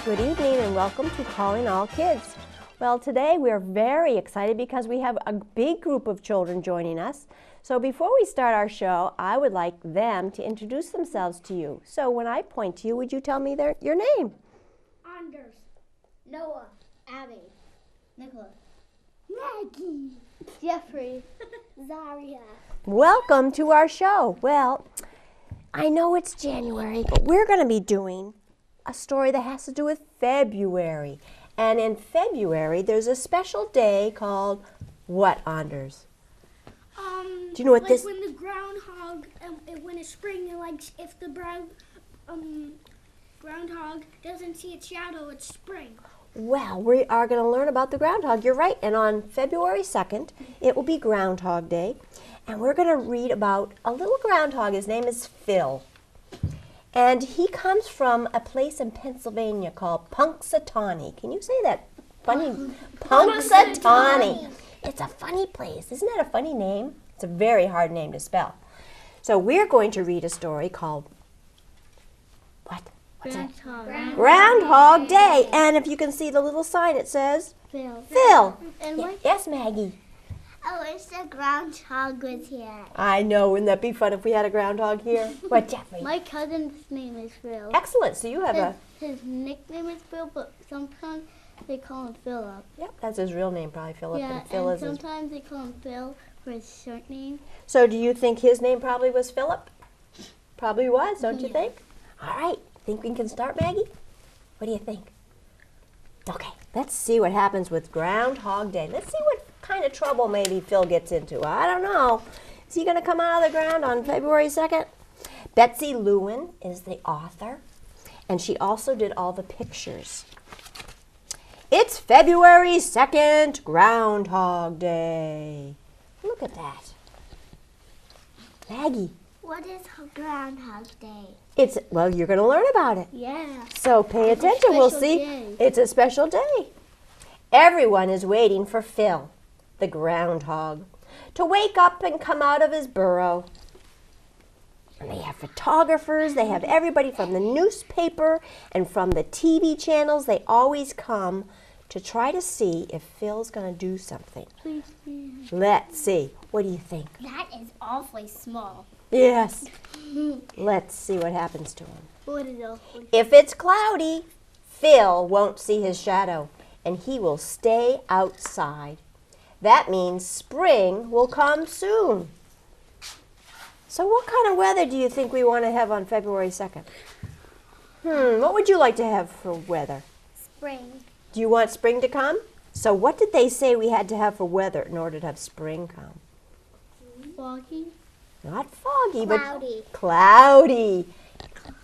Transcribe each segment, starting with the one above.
Good evening and welcome to Calling All Kids. Well, today we're very excited because we have a big group of children joining us. So before we start our show, I would like them to introduce themselves to you. So when I point to you, would you tell me your name? Anders, Noah, Abby, Nicholas, Maggie, Jeffrey, Zaria. Welcome to our show. Well, I know it's January, but we're going to be doing a story that has to do with February. And in February, there's a special day called what, Anders? Do you know what like this? When the groundhog, when it's spring, and like if the groundhog doesn't see its shadow, it's spring. Well, we are going to learn about the groundhog. You're right. And on February 2nd, it will be Groundhog Day. And we're going to read about a little groundhog. His name is Phil. And he comes from a place in Pennsylvania called Punxsutawney. Can you say that? Funny. Punxsutawney. It's a funny place. Isn't that a funny name? It's a very hard name to spell. So we're going to read a story called what? What's it? Groundhog Day. And if you can see the little sign, it says Phil. And Yes, Maggie. I wish the groundhog was here. I know. Wouldn't that be fun if we had a groundhog here? What, Jeffrey? My cousin's name is Phil. Excellent. So you have His nickname is Phil, but sometimes they call him Philip. Yep, that's his real name, probably Philip. Yeah, and Phil is his. sometimes they call him Phil for his short name. So do you think his name probably was Philip? Probably was, don't you think? All right. Think we can start, Maggie? What do you think? Okay, let's see what happens with Groundhog Day. Let's see what kind of trouble maybe Phil gets into. I don't know. Is he going to come out of the ground on February 2nd? Betsy Lewin is the author, and she also did all the pictures. It's February 2nd, Groundhog Day. Look at that. Maggie. What is Groundhog Day? Well, you're going to learn about it. Yeah. So pay attention. We'll special see. day. It's a special day. Everyone is waiting for Phil, the groundhog, to wake up and come out of his burrow. And they have photographers. They have everybody from the newspaper and from the TV channels. They always come to try to see if Phil's going to do something. Please see. Let's see. What do you think? That is awfully small. Yes. Let's see what happens to him. What is awfully? If it's cloudy, Phil won't see his shadow, and he will stay outside. That means spring will come soon. So what kind of weather do you think we want to have on February 2nd? What would you like to have for weather? Spring. Do you want spring to come? So what did they say we had to have for weather in order to have spring come? Foggy? Not foggy, Cloudy. but cloudy.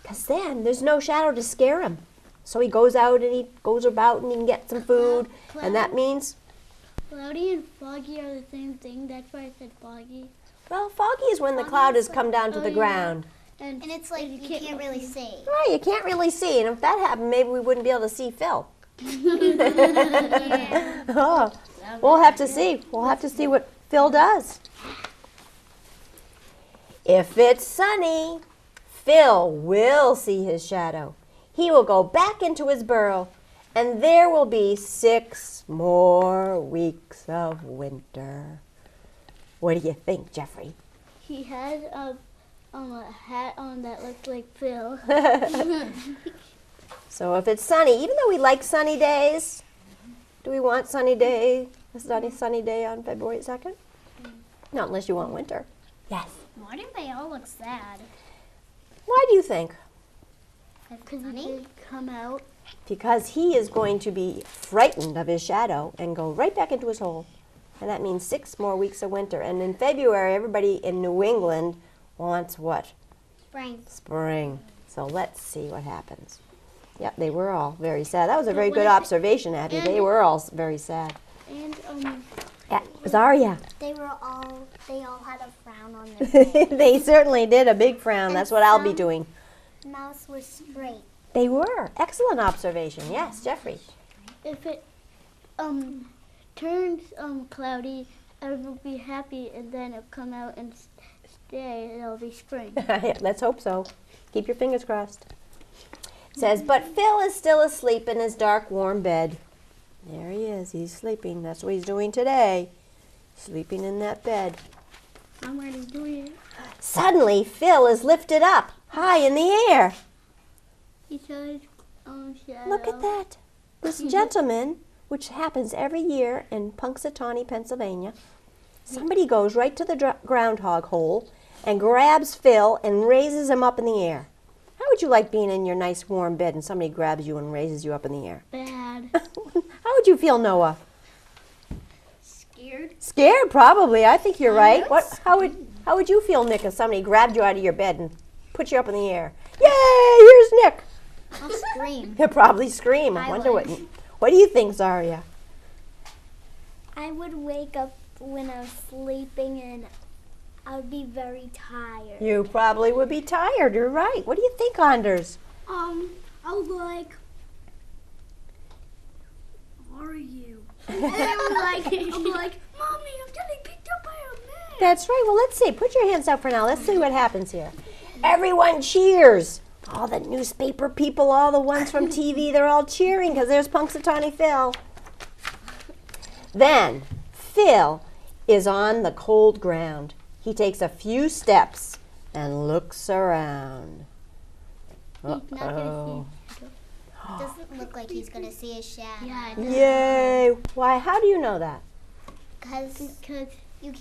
Because then there's no shadow to scare him. So he goes out and he goes about and he can get some food. And that means, Cloudy and foggy are the same thing. That's why I said foggy. well, foggy is when the cloud has come down to the ground. And And it's like you can't really see. Right, you can't really see. And if that happened, maybe we wouldn't be able to see Phil. Oh, we'll have to see. We'll have to see what Phil does. If it's sunny, Phil will see his shadow. He will go back into his burrow, and there will be 6 more weeks of winter. What do you think, Jeffrey? he has a hat on that looks like Phil. So if it's sunny, even though we like sunny days, do we want sunny day, a sunny day on February 2nd? Not unless you want winter. Yes. Why do they all look sad? Why do you think? Because they come out. Because he is going to be frightened of his shadow and go right back into his hole. And that means 6 more weeks of winter. And in February, everybody in New England wants what? Spring. Spring. So let's see what happens. Yep, they were all very sad. That was a very good observation, Abby. They were all very sad. And Yeah, Zaria. They all had a frown on their face. They certainly did a big frown. And That's what I'll be some- doing. Mouse was straight. They were. Excellent observation. Yes, Jeffrey. if it turns cloudy, everyone will be happy, and then it'll come out and stay. It'll be spring. Let's hope so. Keep your fingers crossed. It says, but Phil is still asleep in his dark, warm bed. There he is. He's sleeping. That's what he's doing today. Sleeping in that bed. I'm already doing it. Suddenly, Phil is lifted up, high in the air. He saw his own shadow. Look at that. This gentleman, which happens every year in Punxsutawney, Pennsylvania, somebody goes right to the groundhog hole and grabs Phil and raises him up in the air. How would you like being in your nice warm bed and somebody grabs you and raises you up in the air? Bad. How would you feel, Noah? Scared? Scared, probably. I think you're right. How would you feel, Nick, if somebody grabbed you out of your bed and put you up in the air? Yay! Here's Nick. I'll scream. He'll probably scream. I wonder what do you think, Zaria? I would wake up when I was sleeping and I would be very tired. You probably would be tired. You're right. What do you think, Anders? I was like, how are you? And I'm like, Mommy, I'm getting picked up by a man. That's right. Well, let's see. Put your hands up for now. Let's see what happens here. Everyone cheers. All the newspaper people, all the ones from TV, they're all cheering because there's Punxsutawney Phil. Then Phil is on the cold ground. He takes a few steps and looks around. Uh-oh. Doesn't look like he's gonna see a shadow. Yeah, Yay! Why? How do you know that? Because you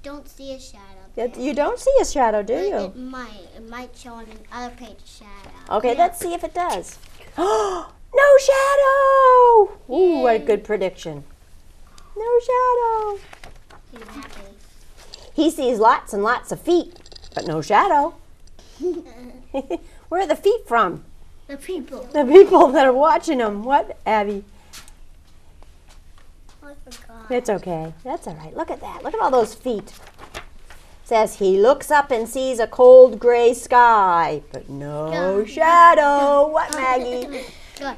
don't see a shadow. You don't see a shadow, do you? It might show on another page a shadow. Okay, let's see if it does. No shadow! Ooh, what a good prediction. No shadow. He's happy. He sees lots and lots of feet, but no shadow. Where are the feet from? the people. The people that are watching him. What, Abby? I forgot. It's okay. That's all right. Look at that. Look at all those feet. Says he looks up and sees a cold gray sky, but no shadow. What, Maggie? Good.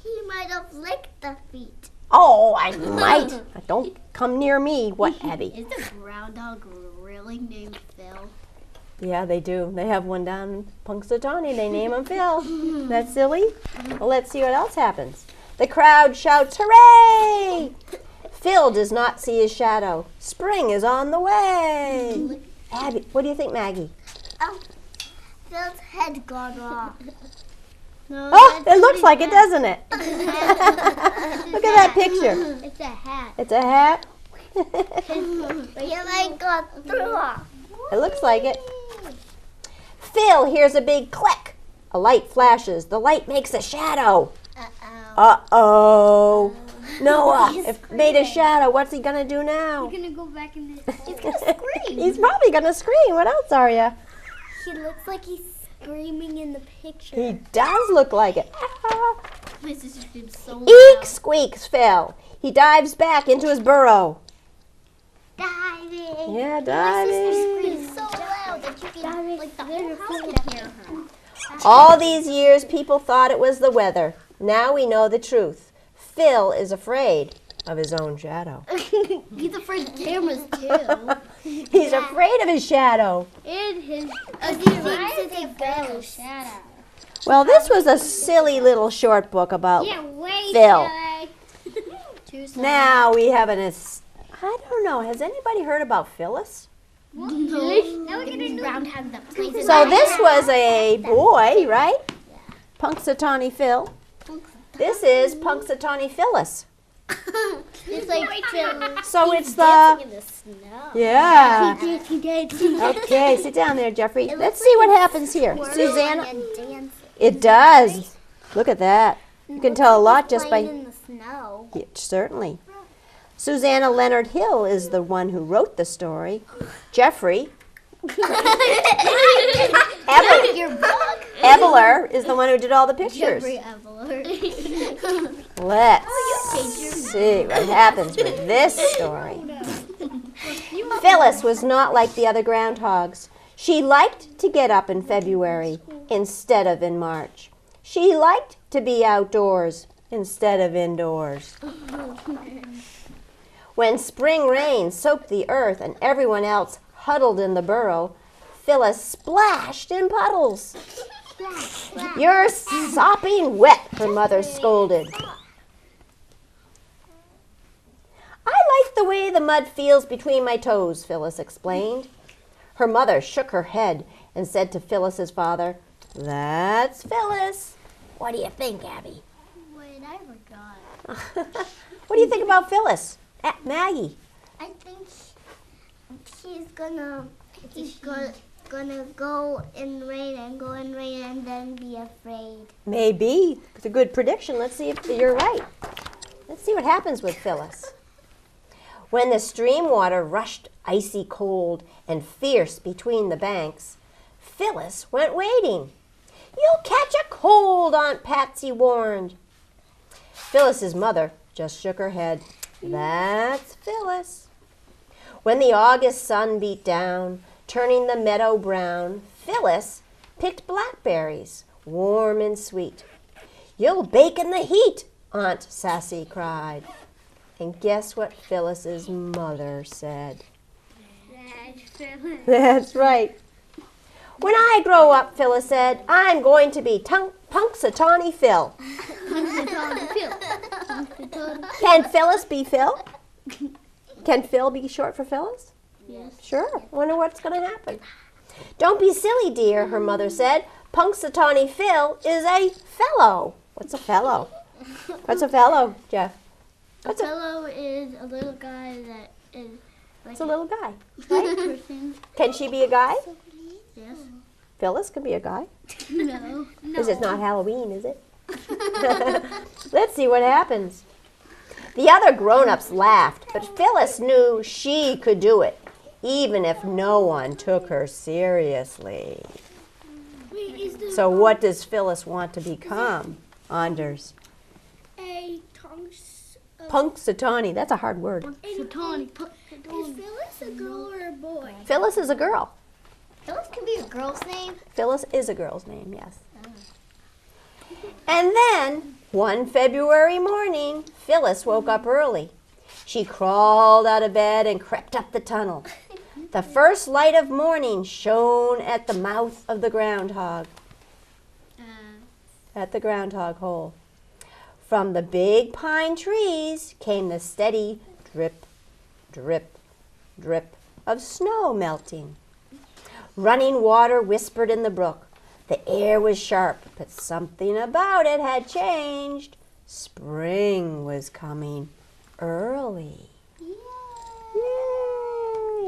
He might have licked the feet. Oh, I might. Don't come near me. What, Abby? Is the groundhog really named Phil? Yeah, they do. They have one down in Punxsutawney. They name him Phil. That's silly. Well, let's see what else happens. The crowd shouts, "Hooray!" Phil does not see his shadow. Spring is on the way. Abby, what do you think, Maggie? Oh, Phil's head gone off. No, Oh, that's it looks like it, pretty doesn't it? Look at that picture. bad. It's a hat. It's a hat. He like got through. It looks like it. Phil hears a big click. A light flashes. The light makes a shadow. Uh-oh. Uh-oh. Noah, if made a shadow, what's he going to do now? He's gonna go back in the. He's gonna scream. He's probably going to scream. What else are you? He looks like he's screaming in the picture. He does look like it. My sister screamed so loud. Eek, squeaks Phil. He dives back into his burrow. Diving. Yeah, My diving. sister screamed so loud that you can, like, the whole house can hear her. All these years, people thought it was the weather. Now we know the truth. Phil is afraid of his own shadow. He's afraid of cameras too. He's afraid of his shadow. In his He thinks it's a ghost. shadow. Well, this was a silly little short book about Wait, Phil. Choose Now we have I don't know, has anybody heard about Phyllis? Now we're gonna Groundhog that plays in So my this house. was a boy, right? Punxsutawney Phil. This is Punxsutawney Phyllis. It's like Phil. So it's the, dancing in the snow. yeah. Dancing, dancing. Okay, sit down there, Jeffrey. Let's see what happens here. Susanna. And dancing. It does. Look at that. You can tell a lot just by, Playing in the snow. yeah, certainly. Susanna Leonard Hill is the one who wrote the story. Jeffrey Your book. Ebeler is the one who did all the pictures. Jeffrey Eveler. Let's see what happens with this story. Phyllis was not like the other groundhogs. She liked to get up in February instead of in March. She liked to be outdoors instead of indoors. When spring rain soaked the earth and everyone else huddled in the burrow, Phyllis splashed in puddles. You're sopping wet, her mother scolded. I like the way the mud feels between my toes, Phyllis explained. Her mother shook her head and said to Phyllis's father, "That's Phyllis. What do you think, Abby?" Wait, I forgot. What do you think about Phyllis? Maggie? I think he's gonna go in rain and then be afraid. Maybe. It's a good prediction. Let's see if you're right. Let's see what happens with Phyllis. When the stream water rushed icy cold and fierce between the banks, Phyllis went wading. "You'll catch a cold," Aunt Patsy warned. Phyllis's mother just shook her head. That's Phyllis. When the August sun beat down, turning the meadow brown, Phyllis picked blackberries, warm and sweet. "You'll bake in the heat," Aunt Sassy cried. And guess what Phyllis's mother said? That's right. "When I grow up," Phyllis said, "I'm going to be Punxsutawney Phil." Can Phyllis be Phil? Can Phil be short for Phyllis? Yes. Sure. Wonder what's going to happen. "Don't be silly, dear," her mother said. "Punxsutawney Phil is a fellow." What's a fellow? What's a fellow, Jeff? A fellow is a little guy that is like It's a little guy. right person. Can she be a guy? Yes. Phyllis can be a guy. No. Because it's not Halloween, is it? Let's see what happens. The other grown-ups laughed, but Phyllis knew she could do it, even if no one took her seriously. So what does Phyllis want to become, Anders? A tongues. Punxsutawney. That's a hard word. Punxsutawney. Is Phyllis a girl or a boy? Phyllis is a girl. Phyllis can be a girl's name. Phyllis is a girl's name, yes. And then, one February morning, Phyllis woke up early. She crawled out of bed and crept up the tunnel. The first light of morning shone at the mouth of the groundhog, at the groundhog hole. From the big pine trees came the steady drip, drip, drip of snow melting. Running water whispered in the brook. The air was sharp, but something about it had changed. Spring was coming early. Yay!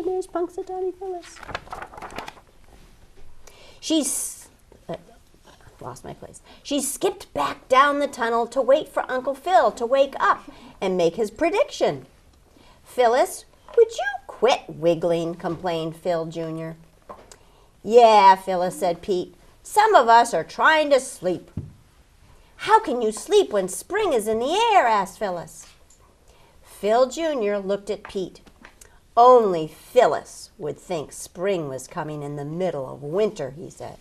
There's Punxsutawney Phyllis. Lost my place. She skipped back down the tunnel to wait for Uncle Phil to wake up and make his prediction. "Phyllis, would you quit wiggling?" complained Phil Jr. "Yeah," Phyllis said Pete. "Some of us are trying to sleep." "How can you sleep when spring is in the air?" asked Phyllis. Phil Jr. looked at Pete. Only Phyllis would think spring was coming in the middle of winter, he said.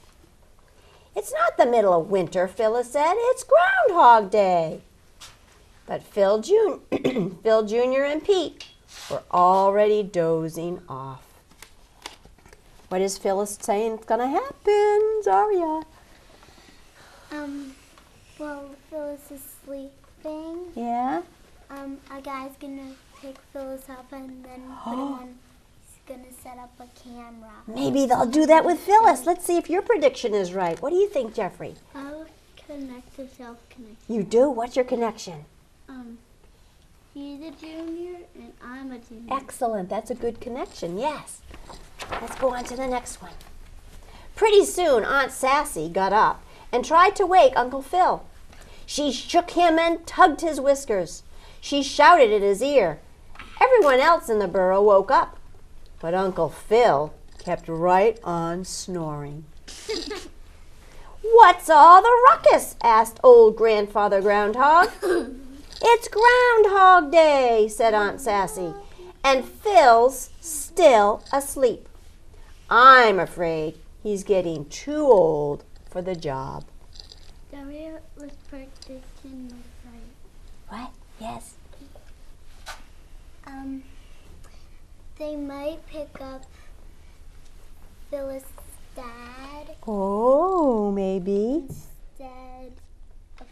"It's not the middle of winter," Phyllis said. "It's Groundhog Day." But Phil Jr. and Pete were already dozing off. What is Phyllis saying is going to happen, Zaria? Well, Phyllis is sleeping. Yeah? A guy's gonna pick Phyllis up and then put him on. He's gonna set up a camera. Maybe they'll do that with Phyllis. Let's see if your prediction is right. What do you think, Jeffrey? I'll connect to self-connect. You do? What's your connection? He's a junior and I'm a junior. Excellent. That's a good connection. Yes. Let's go on to the next one. Pretty soon, Aunt Sassy got up and tried to wake Uncle Phil. She shook him and tugged his whiskers. She shouted in his ear. Everyone else in the burrow woke up, but Uncle Phil kept right on snoring. "What's all the ruckus?" asked old Grandfather Groundhog. "It's Groundhog Day," said Aunt Sassy, "and Phil's still asleep. I'm afraid he's getting too old for the job." Daria was prediction was right. What? Yes. They might pick up Phyllis Dad Oh, maybe. instead of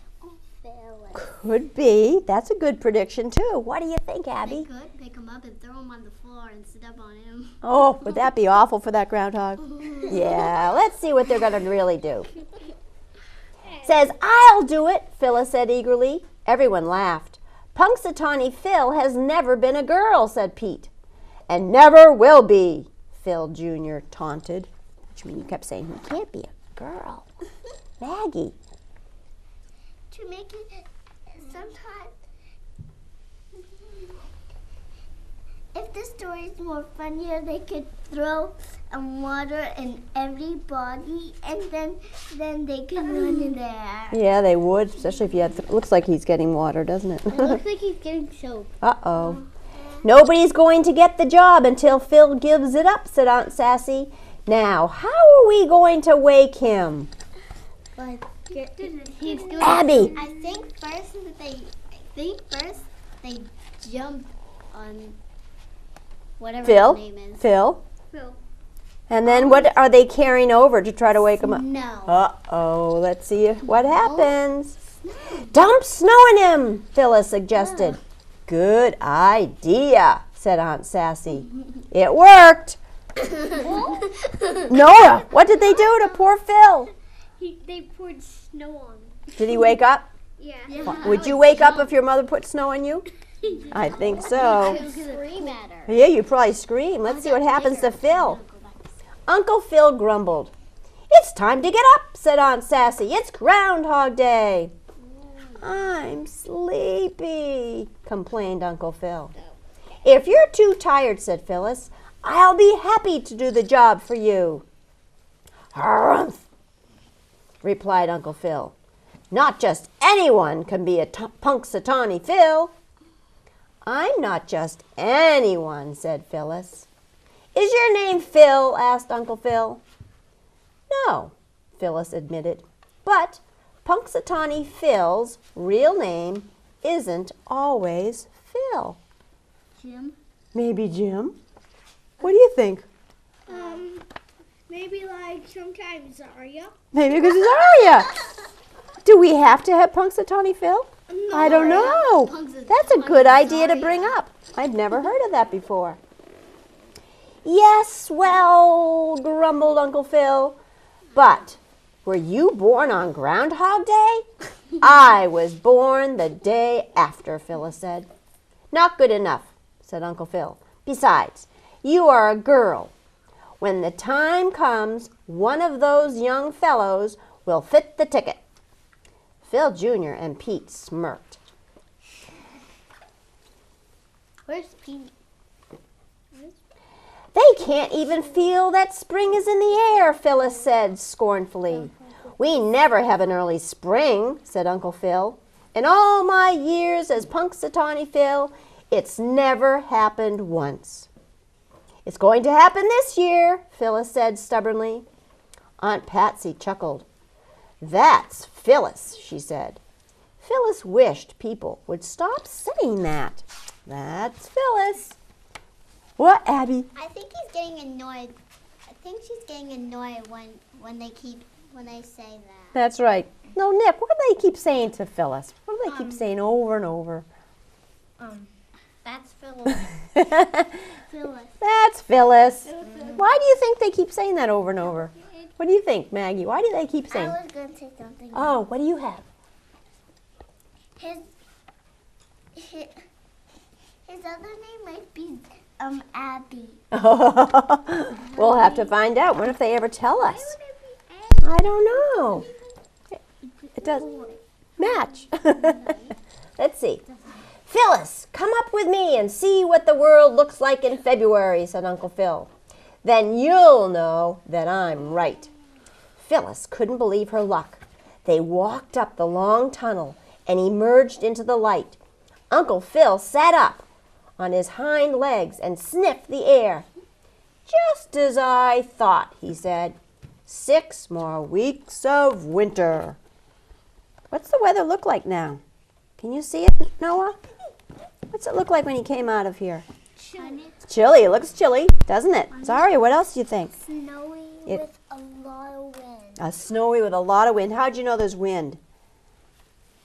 Phyllis. Could be. That's a good prediction, too. What do you think, They Abby? could pick him up and throw him on the floor and sit up on him. Oh, would that be awful for that groundhog? Yeah, let's see what they're going to really do. Says, I'll do it, Phyllis said eagerly. Everyone laughed. Punxsutawney Phil has never been a girl, said Pete. And never will be, Phil Jr. taunted. Which means you kept saying, he can't be a girl. Maggie. To make it sometimes, if the story is more funnier, they could throw water in everybody, and then they could run in there. Yeah, they would, especially if you had, looks like he's getting water, doesn't it? It looks like he's getting soap. Uh-oh. Nobody's going to get the job until Phil gives it up, said Aunt Sassy. Now, how are we going to wake him? But He's doing Abby. I think first they jump on whatever Phil? his name is. Phil? Phil. And then what are they carrying over to try to wake him up? No. Uh-oh, let's see what happens. Dump snow in him, Phyllis suggested. Good idea, said Aunt Sassy. It worked. Noah, what did they do to poor Phil? They poured snow on. Did he wake up? Yeah. Would you wake up if your mother put snow on you? I think so. Scream at her. Yeah, you'd probably scream. Let's see what happens to Phil. Uncle Phil grumbled. It's time to get up, said Aunt Sassy. It's Groundhog Day. I'm sleepy, complained Uncle Phil. If you're too tired, said Phyllis, I'll be happy to do the job for you. Harumph, replied Uncle Phil. Not just anyone can be a Punxsutawney Phil. I'm not just anyone, said Phyllis. Is your name Phil? Asked Uncle Phil. No, Phyllis admitted, but Punxsutawney Phil's real name isn't always Phil. Jim. Maybe Jim? What do you think? Maybe like sometimes Zarya. Maybe because it's Arya. Do we have to have Punxsutawney Phil? I don't know. That's a good idea to bring up. I'd never heard of that before. Yes, well, grumbled Uncle Phil. But were you born on Groundhog Day? I was born the day after, Phyllis said. Not good enough, said Uncle Phil. Besides, you are a girl. When the time comes, one of those young fellows will fit the ticket. Phil Jr. and Pete smirked. Where's Pete? They can't even feel that spring is in the air, Phyllis said scornfully. We never have an early spring, said Uncle Phil. In all my years as Punxsutawney Phil, it's never happened once. It's going to happen this year, Phyllis said stubbornly. Aunt Patsy chuckled. That's Phyllis, she said. Phyllis wished people would stop saying that. That's Phyllis. What, Abby? I think he's getting annoyed. I think she's getting annoyed when they say that. That's right. No, Nick, what do they keep saying to Phyllis? What do they keep saying over and over? That's Phyllis. Phyllis. That's Phyllis. Why do you think they keep saying that over and over? What do you think, Maggie? Why do they keep saying? I was going to say something. Oh, what do you have? His other name might be Abby. We'll have to find out. What if they ever tell us? I don't know. It doesn't match. Let's see. Phyllis, come up with me and see what the world looks like in February, said Uncle Phil. Then you'll know that I'm right. Phyllis couldn't believe her luck. They walked up the long tunnel and emerged into the light. Uncle Phil sat up on his hind legs and sniffed the air. Just as I thought, he said. 6 more weeks of winter. What's the weather look like now? Can you see it, Noah? What's it look like when he came out of here? Chilly. Chilly. It looks chilly, doesn't it? Sorry, what else do you think? Snowy It- with a A snowy with a lot of wind. How'd you know there's wind?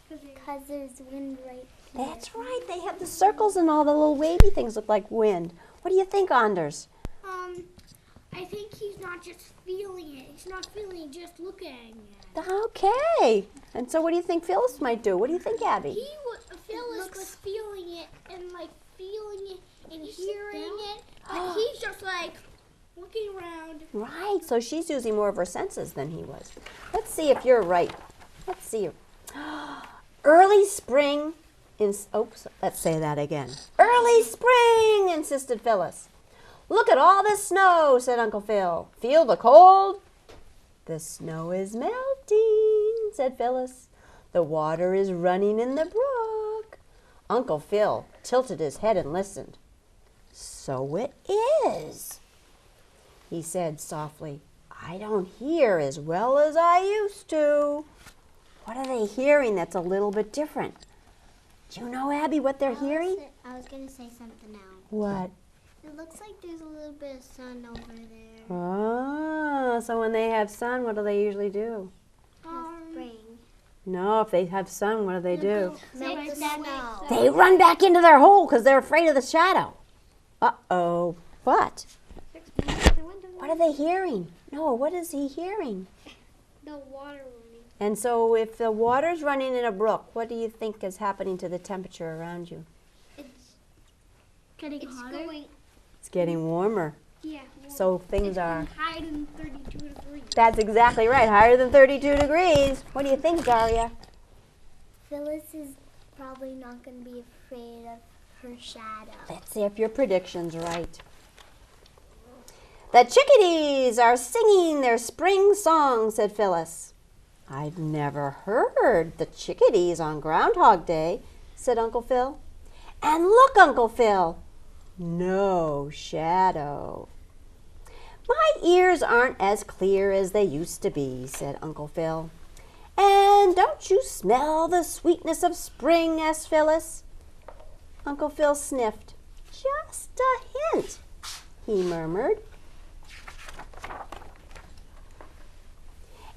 Because there's wind right here. That's right. They have the circles and all the little wavy things look like wind. What do you think, Anders? I think he's not just feeling it. He's not feeling it, just looking at it. Okay. And so what do you think Phyllis might do? What do you think, Abby? Phyllis was feeling it and like feeling it and hearing it, but he's just like looking around. Right. So she's using more of her senses than he was. Let's see if you're right. Let's see. Early spring. Oops. Let's say that again. Early spring, insisted Phyllis. Look at all this snow, said Uncle Phil. Feel the cold? The snow is melting, said Phyllis. The water is running in the brook. Uncle Phil tilted his head and listened. So it is, he said softly. I don't hear as well as I used to. What are they hearing that's a little bit different? Do you know, Abby, what they're hearing? I was going to say something else. What? It looks like there's a little bit of sun over there. Oh, so when they have sun, what do they usually do? Spring. No, if they have sun, what do they do? Melt the snow. They run back into their hole because they're afraid of the shadow. Uh-oh. What? What are they hearing? No, what is he hearing? The water running. And so if the water's running in a brook, what do you think is happening to the temperature around you? Getting It's hotter. going, It's getting warmer. yeah. So things are... higher than 32 degrees. That's exactly right. Higher than 32 degrees. What do you think, Daria? Phyllis is probably not going to be afraid of her shadow. Let's see if your prediction's right. The chickadees are singing their spring song, said Phyllis. I've never heard the chickadees on Groundhog Day, said Uncle Phil. And look, Uncle Phil, no shadow. My ears aren't as clear as they used to be, said Uncle Phil. And don't you smell the sweetness of spring, asked Phyllis. Uncle Phil sniffed. Just a hint, he murmured.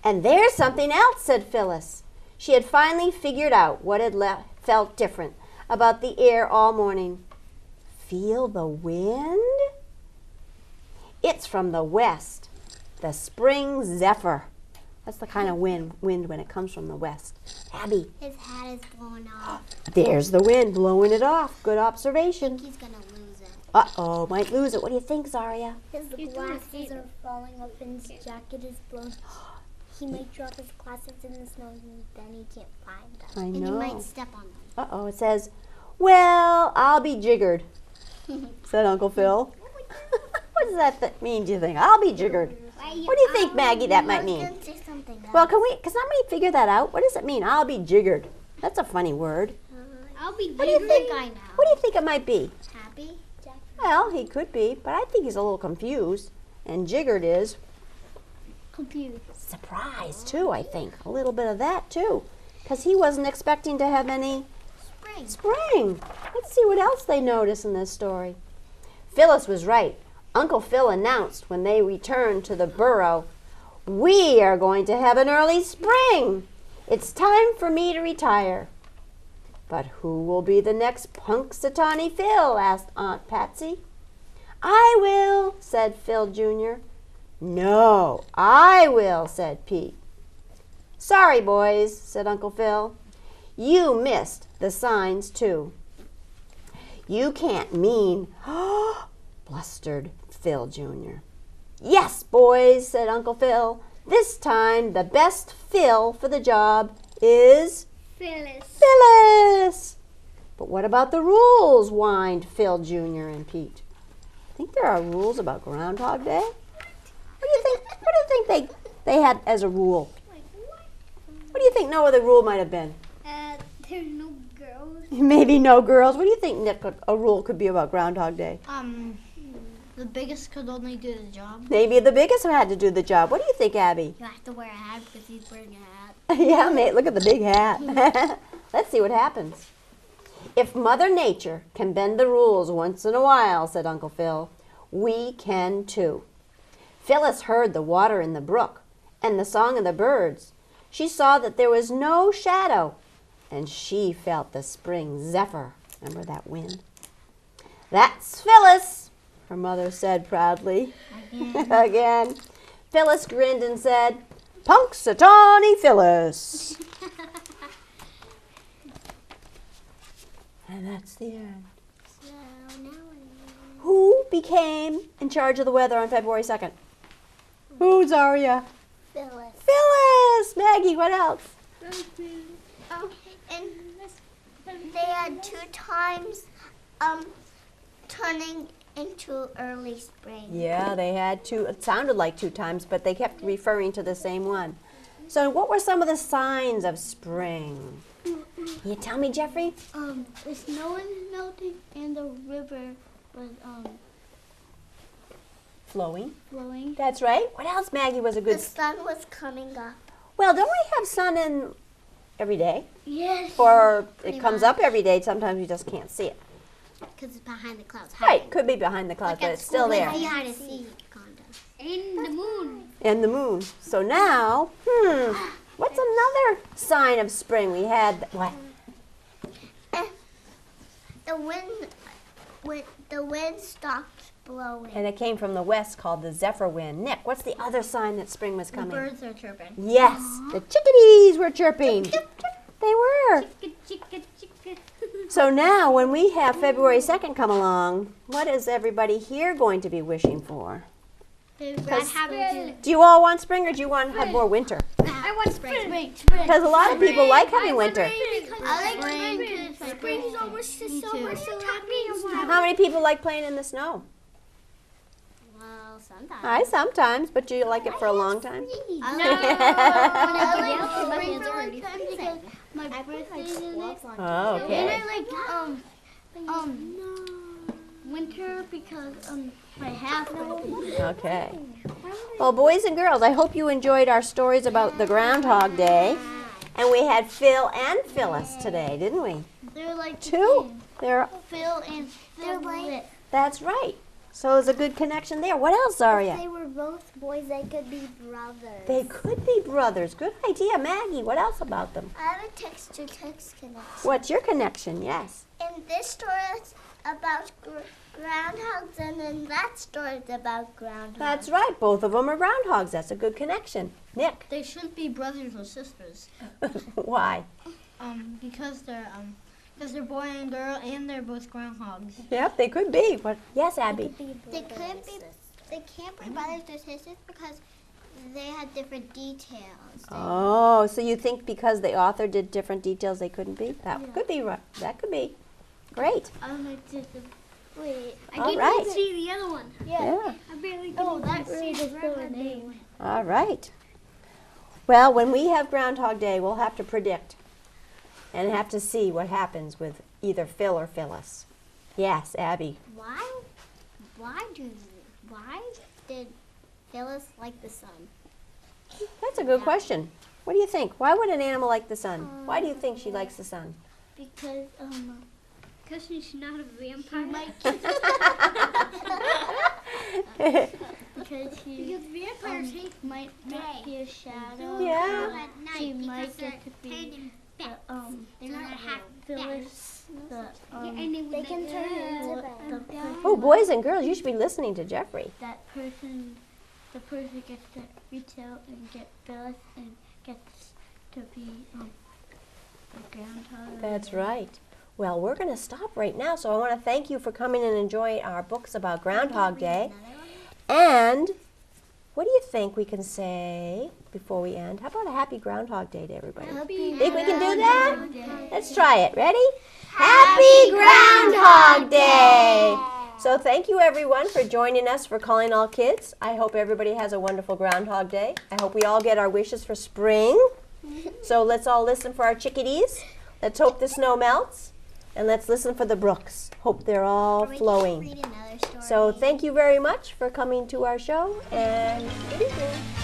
And there's something else, said Phyllis. She had finally figured out what had felt different about the air all morning. Feel the wind? It's from the west, the spring zephyr. That's the kind of wind when it comes from the west. Abby. His hat is blown off. There's the wind blowing it off. Good observation. He's going to lose it. Uh-oh, might lose it. What do you think, Zaria? His glasses are falling off and his jacket is blown. He might drop his glasses in the snow and then he can't find them. I And you know. might step on them. Uh-oh, it says, well, I'll be jiggered, said Uncle Phil. What does that mean, do you think? I'll be jiggered. What do you think, Maggie, that might mean? Say something else. Well, can somebody figure that out? What does it mean, I'll be jiggered? That's a funny word. I'll be What do you think? I know. What do you think it might be? Happy? Well, he could be, but I think he's a little confused. And jiggered is Confused. surprised, too, I think. A little bit of that, too. Because he wasn't expecting to have any spring. Let's see what else they notice in this story. Phyllis was right. Uncle Phil announced when they returned to the burrow, we are going to have an early spring. It's time for me to retire. But who will be the next Punxsutawney Phil? Asked Aunt Patsy. I will, said Phil Jr. No, I will, said Pete. Sorry, boys, said Uncle Phil. You missed the signs, too. You can't mean, blustered Phil Jr. Yes, boys, said Uncle Phil. This time the best Phil for the job is Phyllis. Phyllis. But what about the rules? Whined Phil Jr. and Pete. Think there are rules about Groundhog Day? What do you think they had as a rule? What do you think no other rule might have been? There's no girls. Maybe no girls. What do you think, Nick, a rule could be about Groundhog Day? The biggest could only do the job. Maybe the biggest had to do the job. What do you think, Abby? You have to wear a hat because he's wearing a hat. Yeah, mate, look at the big hat. Let's see what happens. If Mother Nature can bend the rules once in a while, said Uncle Phil, we can too. Phyllis heard the water in the brook and the song of the birds. She saw that there was no shadow, and she felt the spring zephyr. Remember that wind? "That's Phyllis," her mother said proudly. Again. Phyllis grinned and said, "Punxsutawney Phyllis." And that's the end. So now Who became in charge of the weather on February 2nd? Who, Zaria? Phyllis. Phyllis! Maggie, what else? Oh, and they had 2 times turning into early spring. Yeah, they had 2. It sounded like 2 times, but they kept referring to the same one. So what were some of the signs of spring? Can you tell me, Jeffrey? The snow was melting and the river was Flowing. flowing. That's right. What else, Maggie, was a The good... sun was coming up. Well, don't we have sun in every day? Yes. Or it comes up every day. Sometimes we just can't see it. Because it's behind the clouds. Right, could be behind the clouds, but it's still there. hard to see, kinda. In the moon. And the moon. So now, what's another sign of spring? We had, what? The wind stopped blowing. And it came from the west called the zephyr wind. Nick, what's the other sign that spring was coming? Birds are chirping. Yes, the chickadees were chirping. They were. Chicka, chicka. So now when we have February 2nd come along, what is everybody here going to be wishing for? Do you all want spring or do you want to have more winter? I want spring. Because a lot of people like having winter. I like spring because spring is almost so happy. How many people like playing in the snow? Well, sometimes. I sometimes, but do you like it for a long time? My birthday's in it. Oh, And okay. I like winter because my half birthday. Okay. Well, boys and girls, I hope you enjoyed our stories about the Groundhog Day. And we had Phil and Phyllis today, didn't we? They're like the 2. same. They're, Phil and Phil. that's right. So there's a good connection there. What else, Zaria? They were both boys. They could be brothers. They could be brothers. Good idea, Maggie. What else about them? I have a text-to-text connection. What's your connection? Yes. And this story is about groundhogs, and then that story is about groundhogs. That's right. Both of them are groundhogs. That's a good connection. Nick, They shouldn't be brothers or sisters. why? Because they're boy and girl and they're both groundhogs. Yep, they could be. But yes, Abby. They couldn't be. They can't be brothers or sisters because they had different details. Oh, so you think because the author did different details, they couldn't be? That could be right. That could be. Great. Wait. All right. See the other one. Yeah. I barely Oh, that really does fill a name. All right. Well, when we have Groundhog Day, we'll have to predict and have to see what happens with either Phil or Phyllis. Yes, Abby. Why did Phyllis like the sun? That's a good question. What do you think? Why would an animal like the sun? Why do you think she likes the sun? Because Because she's not a vampire. because he Because vampires hate might not be a shadow. Yeah. at night She because might they're get to be hidden the, bats. They're not half Phyllis. The They can turn into bats. Oh, boys and girls, you should be listening to Jeffrey. that person, the person gets to reach out and get Phyllis and gets to be a groundhog. That's right. Well, we're going to stop right now, so I want to thank you for coming and enjoying our books about Groundhog Day. And what do you think we can say before we end? How about a happy Groundhog Day to everybody? Think we can do that? Let's try it. Ready? Happy Groundhog Day! So thank you, everyone, for joining us for Calling All Kids. I hope everybody has a wonderful Groundhog Day. I hope we all get our wishes for spring. So let's all listen for our chickadees. Let's hope the snow melts. And let's listen for the brooks. Hope they're all flowing. Read another story. So thank you very much for coming to our show, and good evening.